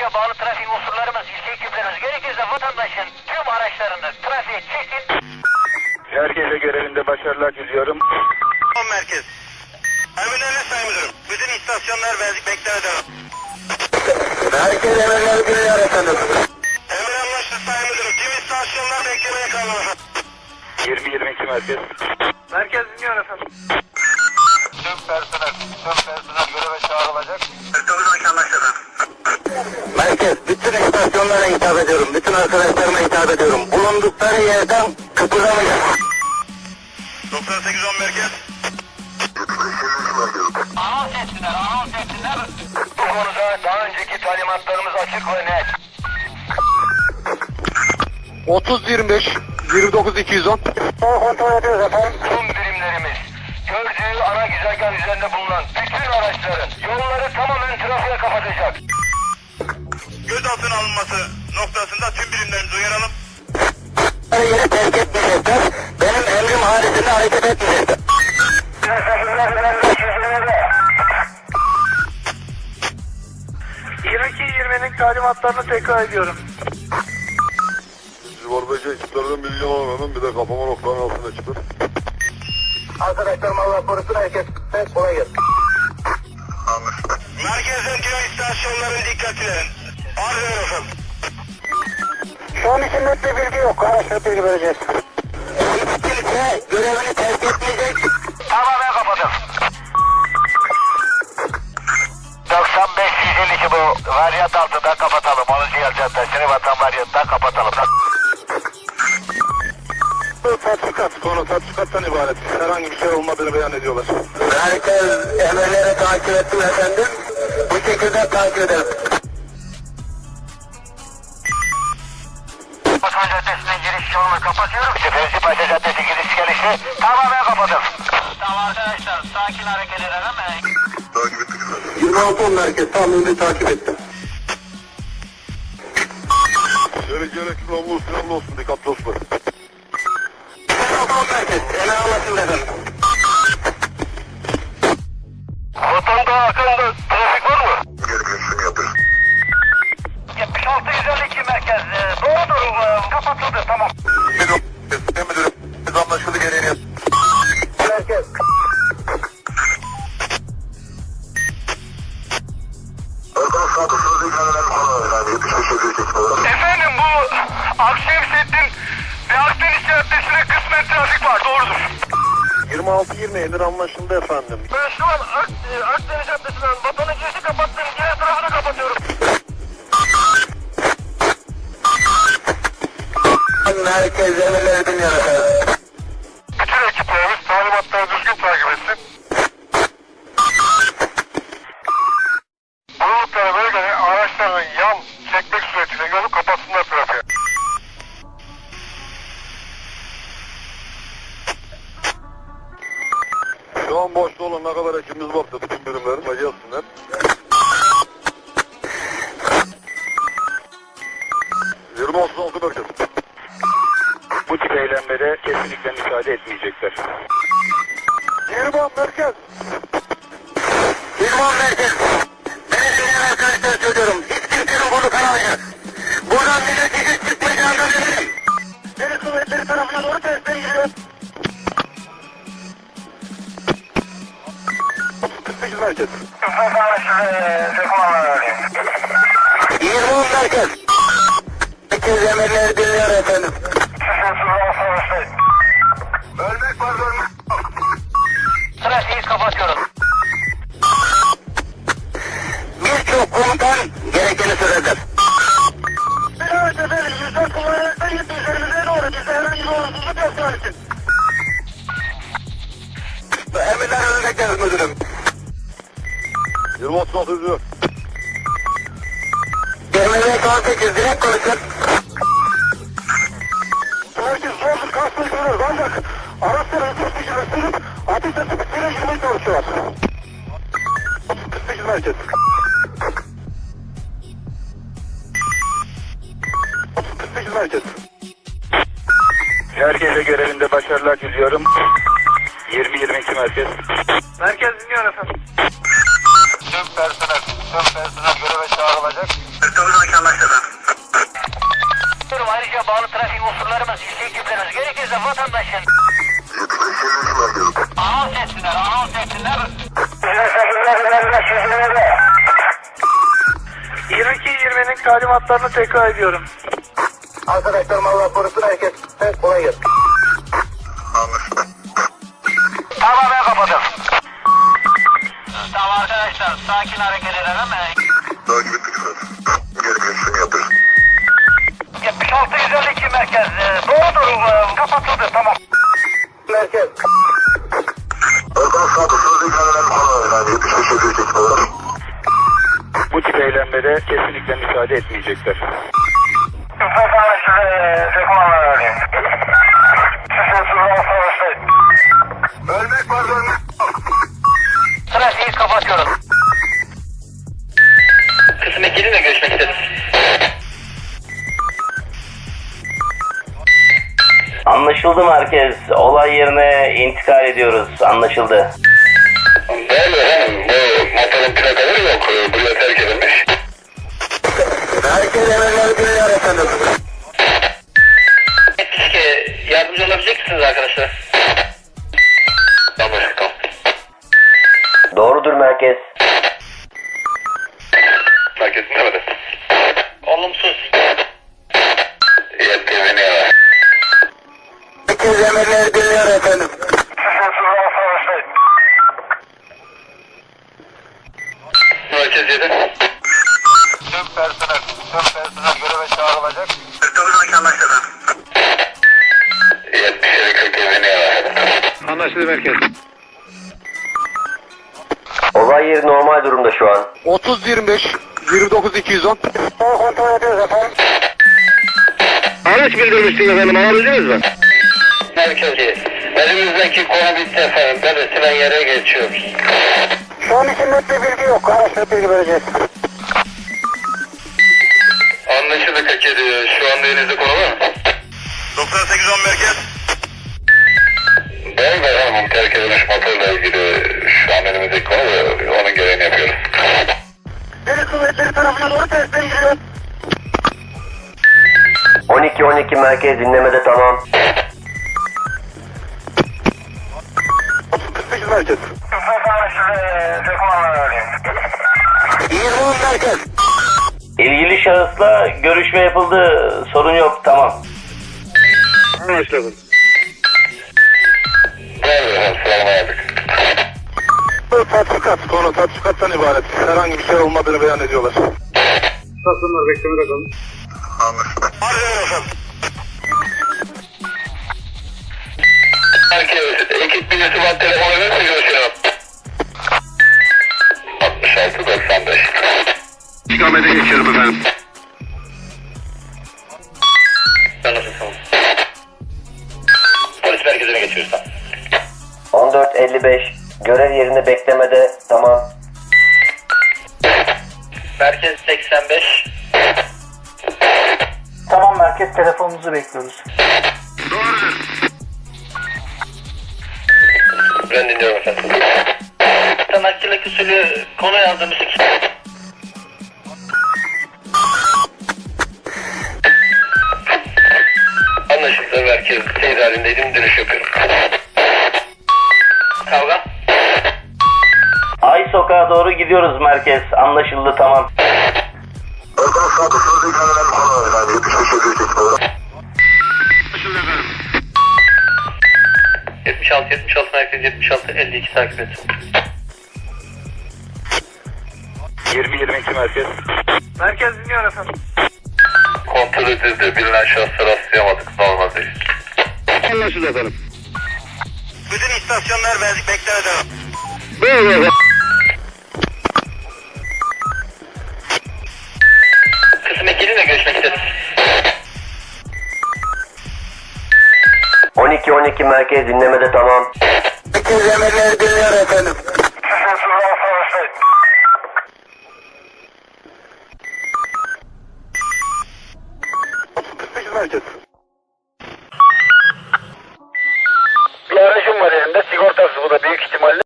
Trafiğe bağlı trafik unsurlarımız, ilçe ekiplerimiz gerekirse vatandaşın tüm araçlarını trafiğe çekin. Herkese görevinde başarılar diliyorum. Merkez. Emirleriniz Sayın Müdürüm. Bütün istasyonlar beklerde. Herkese emirler diliyor efendim. Emir anlaşıldı Sayın Müdürüm. Tüm istasyonlar beklemeye kalmalı. 20-22 merkez. Merkez dinliyor efendim. Tüm personel göreve çağrılacak. 42 anlaşıldı. Merkez, bütün istasyonlara hitap ediyorum. Bütün arkadaşlarıma hitap ediyorum. Bulundukları yerden kıpırdamayın. 98-10 merkez. Anons etsinler. Bu konuda daha önceki talimatlarımız açık ve net. 30-25, 29-210. Kontrol ediyoruz efendim. Tüm birimlerimiz gördüğü ana güzergah üzerinde bulunan bütün araçların yolları tamamen trafiğe kapatacak. Gözaltına alınması noktasında tüm birimlerimizi uyaralım. Yeri terk etmeyecekler. Benim emrim haricinde hareket etmeyecekler. 22-20'nin talimatlarını tekrar ediyorum. Civardaki ekiplerden bilgi alamıyorum. Bir de kapama noktanın altında çıkır. Arkadaşlarım Allah korusun, herkes kolay gelsin. Merkezden tüm istasyonların dikkatine. Arz ederim efendim. Şu an için net bir bilgi yok. Araçla bilgi vereceğiz. Hiç kimse görevini terk etmeyecek. Tamamen kapatın. 95-152 bu varyant altında kapatalım. 10. yıl caddesini vatan varyantından kapatalım. Konu tatbikattan ibaret. Herhangi bir şey olmadığını beyan ediyorlar. Herkes emirleri takip ettim efendim. Bu şekilde takip edelim. Vatan Caddesi'nin giriş yolunu kapatıyorum. Fevzipaşa Caddesi giriş gelişi tamamen kapatın. Tamam arkadaşlar, sakin hareket edelim. 26 merkez tahminini takip ettim. Gerekli namlu silahlı olsun. Dikkatli olsun. 26 merkez. Emir anlaşıldı efendim. Vatanda hakkında trafik var mı? Gereklisini yapın. 76-152 merkez. Doğrudur. Kapatıldı, tamam. Müdürüm. Biz anlaşıldı gereğini yap. Merkez. Arkadaşlar dışarıda ilgilenen konu. Yani yetişmiş şekilde. Efendim bu Akşemsettin ve Akdeniz Caddesi'ne kısmen trafik var. Doğrudur. 26-20 emir anlaşıldı efendim. Ben şu an Akdeniz Caddesi'nden vatanın girişi kapattım. Diğer tarafını kapatıyorum. Merkez emirleri dinliyor efendim. Bütün ekiplerimiz talimatları düzgün takip etsin. Bulundukları bölgede araçların yan çekmek suretiyle yolu kapatsınlar trafiğe. Şu an boşta olan ne kadar ekibimiz varsa bütün birimlerin ve gelsinler. Merkez. Bu tip eylemlere kesinlikle müsaade etmeyecekler. 20 merkez. 20 merkez. Ben söyleyen arkadaşlar söylüyorum. Hiç kimsenin bunu kanamayacak. Buradan bize çekip çıkmayacağını söyleyelim. Deniz kuvvetleri tarafına doğru testten giriyor. 48 merkez. 20 merkez. Herkes emirleri dinliyor efendim. Ölmek var ölmek. Trafiği kapatıyorum. Birçok komutan gerekeni söylediler. Evet efendim, yüzden kullanaraktan gitti üzerimize doğru. Bizde herhangi bir olumsuzluk yok şu an için. Emirler önündekiniz müdürüm. 20-36 üzüyor. 25-18 direkt konuşun. Herkes zorluk karşısına görüyoruz ancak araçları hızlı geçirmek ateş edip içine girmeye çalışıyorlar. 48 merkez. 48 merkez. Herkese görevinde başarılar diliyorum. 20-22 merkez. Merkez dinliyor efendim. Tüm personel göreve çağrılacak. 520'de. 22-20'nin talimatlarını tekrar ediyorum. Arkadaşlarım Allah korusun herkes. Evet, kolay gelsin. Tamamen kapadım. Tamam arkadaşlar, sakin hareket edelim. Takip ettik zaten. Geri görüşünü yaparız. 76-152 merkez. Doğrudur, kapatıldı, tamam. Merkez. Oradan sağda sözü ilgilenen konu yani 75 çekim olarak. Bu tip eylemlere kesinlikle müsaade etmeyecekler. Lütfen size tekmanlar vereyim. Size sızlama savaştayım. Ölmek var ölmek. Trafiği kapatıyorum. Kısım 2'li görüşmek isteriz. Anlaşıldı merkez. Olay yerine intikal ediyoruz. Anlaşıldı. Değerli efendim, bu motorun plakaları yok. Buraya terk edilmiş. Herkes emirleri duyuyor efendim. Yardımcı olabilecek misiniz arkadaşlar? Tamam. Doğrudur merkez. Merkezin demedi. Olumsuz. Yetkili ne var? Herkes emirleri duyuyor efendim. Merkez 7. Tüm personel göreve çağrılacak. 49 anlaşıldı. 77 47 ne var? Anlaşıldı merkez. Olay yeri normal durumda şu an. 30-25, 29-210. Kontrol ediyoruz efendim. Araç bildirmiştik efendim, alabildiniz mi? Merkez 7. Elimizdeki konu bitti efendim. Belirtilen yere geçiyoruz. Şu an için net bir bilgi yok. Araçla bilgi vereceğiz. Anlaşıldı Kakedi. Şu anda elinizde konu var mı? 98-10 merkez. Ben de efendim terk edilmiş motorla ilgili şu an elimizdeki konu ve onun gereğini yapıyoruz. Deniz kuvvetleri tarafına doğru teslim giriyor. 12-12 merkez dinlemede tamam. 48 merkez. İzmir merkez. İlgili şahısla görüşme yapıldı. Sorun yok tamam. Anlaşıldı. Değerli efendim sıralama yaptık. Bu tatbikat, konu tatbikattan ibaret. Herhangi bir şey olmadığını beyan ediyorlar. Stasyonlar beklemede kalın. Herkes ekip bir irtibat telefonu verirse görüşelim. 66-95. İkamete geçiyorum efendim. Sen nasılsın? Polis merkezine geçiyoruz tamam. 14-55 görev yerinde beklemede tamam. Merkez 85. Tamam merkez, telefonunuzu bekliyoruz. Ben dinliyorum efendim. Sanatçılık usulü konu yazdığımız için. Anlaşıldı. Merkez seyir halindeydim. Dönüş yapıyorum. Kavga. Ay sokağa doğru gidiyoruz merkez. Anlaşıldı tamam. Oradan sağda sözü ilgilenen konu yani 75 çekim olarak. 76 merkez 76 52 takip et. 20-22 merkez. Merkez dinliyor efendim. Kontrol edildi. Bilinen şahsı rastlayamadık. Normal değil. Anlaşıldı efendim. Bütün istasyonlar beklemede. Buyurun efendim. Kısım 2'li görüşmek isteriz. 12-12 merkez dinlemede tamam. Herkes emirleri duyuyor efendim.